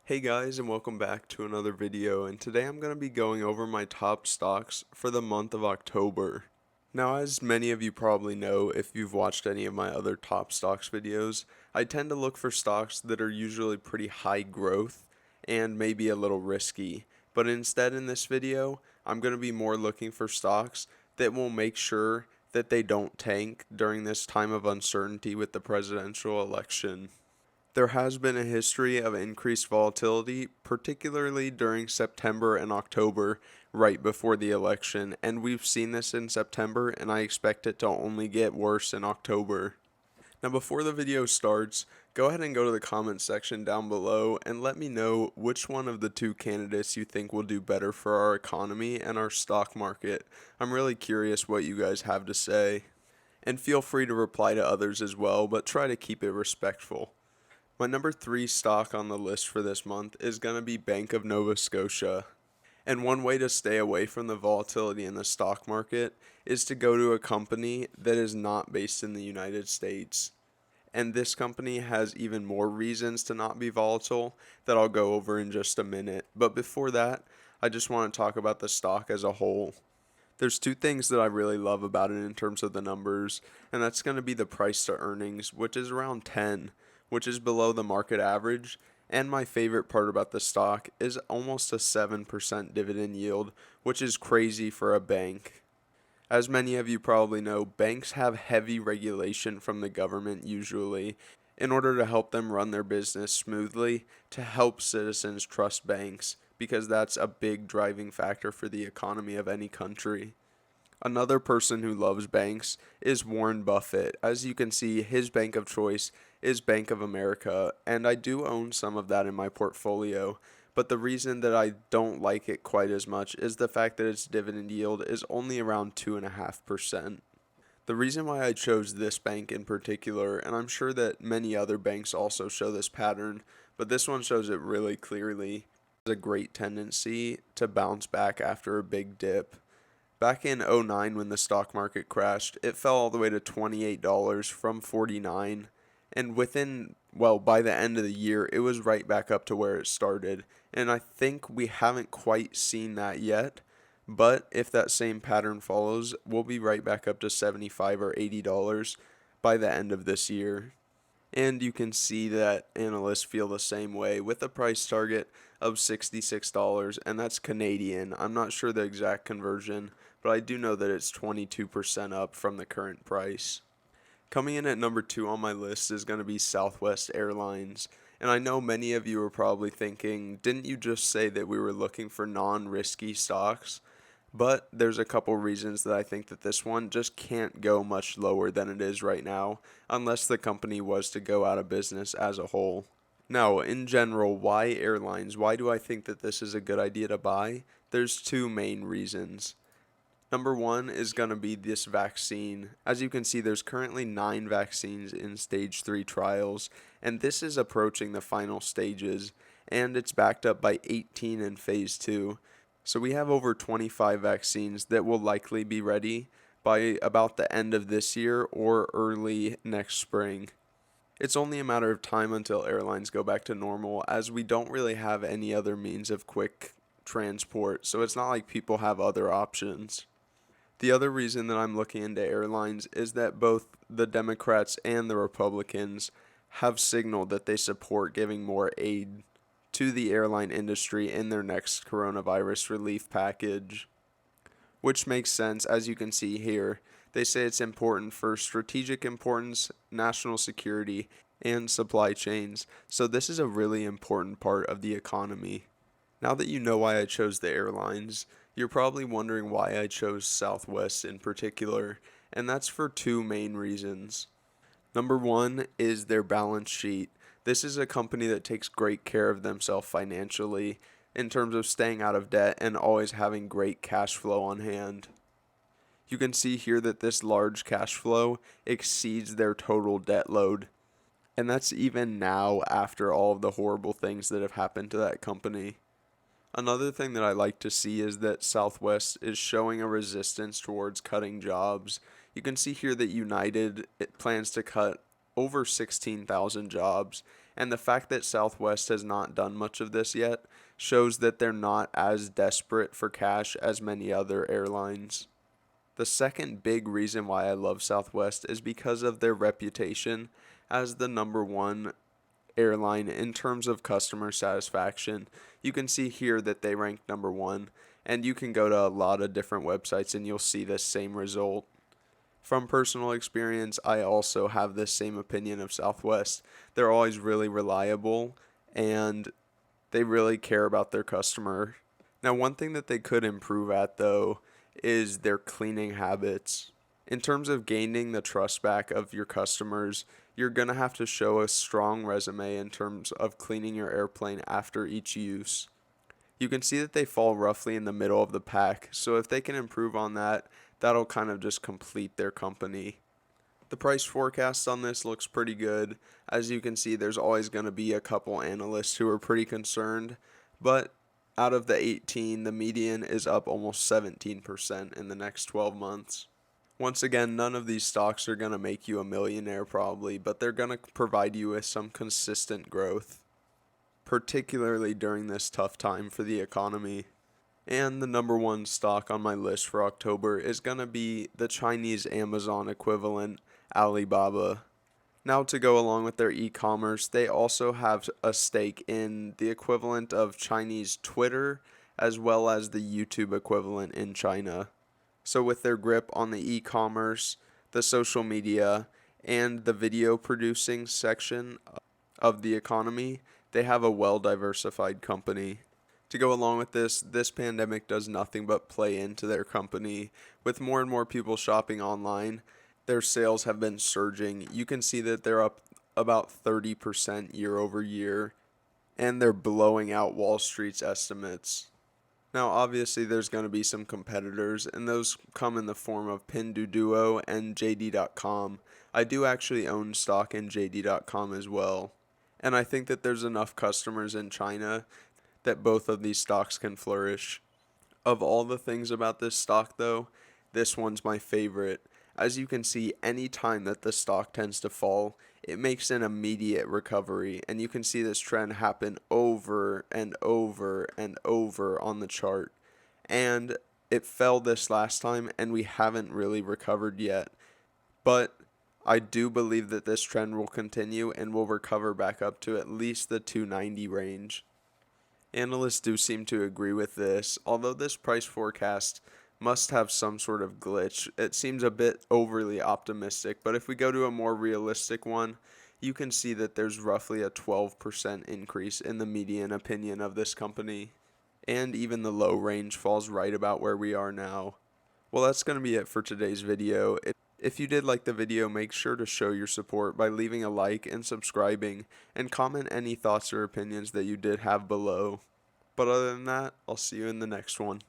Hey guys, and welcome back to another video, and today I'm going to be going over my top stocks for the month of October. Now, as many of you probably know if you've watched any of my other top stocks videos, I tend to look for stocks that are usually pretty high growth and maybe a little risky. But instead in this video, I'm going to be more looking for stocks that will make sure that they don't tank during this time of uncertainty with the presidential election. There has been a history of increased volatility, particularly during September and October, right before the election, and we've seen this in September, and I expect it to only get worse in October. Now, before the video starts, go ahead and go to the comment section down below and let me know which one of the two candidates you think will do better for our economy and our stock market. I'm really curious what you guys have to say. And feel free to reply to others as well, but try to keep it respectful. My number 3 stock on the list for this month is going to be Bank of Nova Scotia. And one way to stay away from the volatility in the stock market is to go to a company that is not based in the United States. And this company has even more reasons to not be volatile that I'll go over in just a minute. But before that, I just want to talk about the stock as a whole. There's two things that I really love about it in terms of the numbers, and that's going to be the price to earnings, which is around 10, which is below the market average. And my favorite part about the stock is almost a 7% dividend yield, which is crazy for a bank. As many of you probably know, banks have heavy regulation from the government usually in order to help them run their business smoothly, to help citizens trust banks, because that's a big driving factor for the economy of any country. Another person who loves banks is Warren Buffett. As you can see, his bank of choice is Bank of America, and I do own some of that in my portfolio. But the reason that I don't like it quite as much is the fact that its dividend yield is only around 2.5%. The reason why I chose this bank in particular, and I'm sure that many other banks also show this pattern, but this one shows it really clearly, has a great tendency to bounce back after a big dip. Back in '09 when the stock market crashed, it fell all the way to $28 from 49, and by the end of the year, it was right back up to where it started. And I think we haven't quite seen that yet, but if that same pattern follows, we'll be right back up to $75 or $80 by the end of this year. And you can see that analysts feel the same way with a price target of $66, and that's Canadian. I'm not sure the exact conversion, but I do know that it's 22% up from the current price. Coming in at number 2 on my list is going to be Southwest Airlines. And I know many of you are probably thinking, didn't you just say that we were looking for non-risky stocks? But there's a couple reasons that I think that this one just can't go much lower than it is right now, unless the company was to go out of business as a whole. Now, in general, why airlines? Why do I think that this is a good idea to buy? There's two main reasons. Number one is going to be this vaccine. As you can see, there's currently 9 vaccines in stage 3 trials, and this is approaching the final stages, and it's backed up by 18 in phase 2. So we have over 25 vaccines that will likely be ready by about the end of this year or early next spring. It's only a matter of time until airlines go back to normal, as we don't really have any other means of quick transport, so it's not like people have other options. The other reason that I'm looking into airlines is that both the Democrats and the Republicans have signaled that they support giving more aid to the airline industry in their next coronavirus relief package, which makes sense. As you can see here, they say it's important for strategic importance, national security, and supply chains, so this is a really important part of the economy. Now that you know why I chose the airlines, you're probably wondering why I chose Southwest in particular, and that's for two main reasons. Number one is their balance sheet. This is a company that takes great care of themselves financially in terms of staying out of debt and always having great cash flow on hand. You can see here that this large cash flow exceeds their total debt load, and that's even now after all of the horrible things that have happened to that company. Another thing that I like to see is that Southwest is showing a resistance towards cutting jobs. You can see here that United plans to cut over 16,000 jobs, And the fact that Southwest has not done much of this yet shows that they're not as desperate for cash as many other airlines. The second big reason why I love Southwest is because of their reputation as the number one airline in terms of customer satisfaction. You can see here that they rank number one, and you can go to a lot of different websites and you'll see this same result. From personal experience, I also have this same opinion of Southwest. They're always really reliable and they really care about their customer. Now, one thing that they could improve at, though, is their cleaning habits. In terms of gaining the trust back of your customers, you're going to have to show a strong resume in terms of cleaning your airplane after each use. You can see that they fall roughly in the middle of the pack, so if they can improve on that, that'll kind of just complete their company. The price forecast on this looks pretty good. As you can see, there's always going to be a couple analysts who are pretty concerned, but out of the 18, the median is up almost 17% in the next 12 months. Once again, none of these stocks are going to make you a millionaire probably, but they're going to provide you with some consistent growth, particularly during this tough time for the economy. And the number one stock on my list for October is going to be the Chinese Amazon equivalent, Alibaba. Now, to go along with their e-commerce, they also have a stake in the equivalent of Chinese Twitter, as well as the YouTube equivalent in China. So with their grip on the e-commerce, the social media, and the video producing section of the economy, they have a well-diversified company. To go along with this pandemic does nothing but play into their company. With more and more people shopping online, their sales have been surging. You can see that they're up about 30% year over year, and they're blowing out Wall Street's estimates. Now, obviously, there's going to be some competitors, and those come in the form of Pinduoduo and JD.com. I do actually own stock in JD.com as well, and I think that there's enough customers in China that both of these stocks can flourish. Of all the things about this stock, though, this one's my favorite. As you can see, any time that the stock tends to fall, it makes an immediate recovery, and you can see this trend happen over and over and over on the chart. And it fell this last time, and we haven't really recovered yet. But I do believe that this trend will continue and will recover back up to at least the 290 range. Analysts do seem to agree with this, although this price forecast must have some sort of glitch. It seems a bit overly optimistic, but if we go to a more realistic one, you can see that there's roughly a 12% increase in the median opinion of this company, and even the low range falls right about where we are now. Well, that's going to be it for today's video. If you did like the video, make sure to show your support by leaving a like and subscribing, and comment any thoughts or opinions that you did have below. But other than that, I'll see you in the next one.